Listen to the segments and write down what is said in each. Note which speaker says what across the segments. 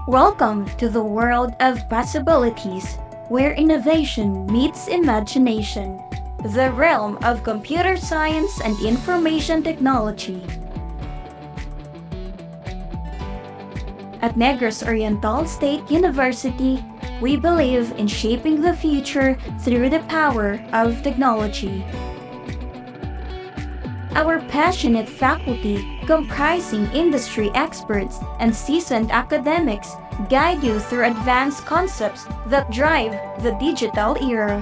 Speaker 1: Welcome to the world of possibilities, where innovation meets imagination, the realm of computer science and information technology. At Negros Oriental State University, we believe in shaping the future through the power of technology. Our passionate faculty, comprising industry experts and seasoned academics, guide you through advanced concepts that drive the digital era.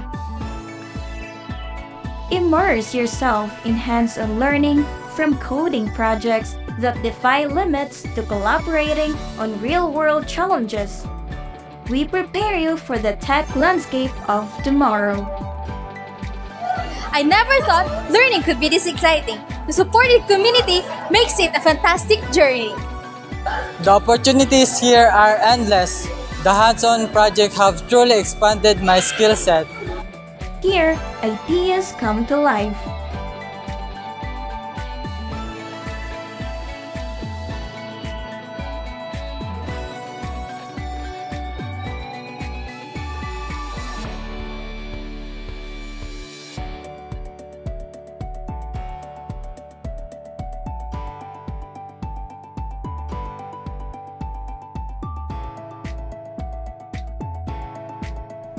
Speaker 1: Immerse yourself in hands-on learning, from coding projects that defy limits to collaborating on real-world challenges. We prepare you for the tech landscape of tomorrow.
Speaker 2: I never thought learning could be this exciting. The supportive community makes it a fantastic journey.
Speaker 3: The opportunities here are endless. The hands-on projects have truly expanded my skill set.
Speaker 1: Here, ideas come to life.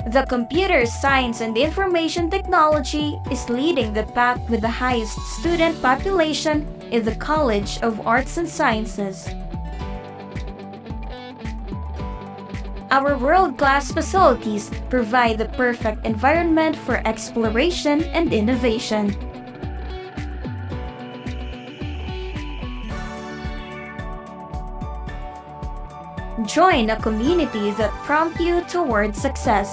Speaker 1: The computer science and information technology is leading the path with the highest student population in the College of Arts and Sciences. Our world-class facilities provide the perfect environment for exploration and innovation. Join a community that prompts you toward success.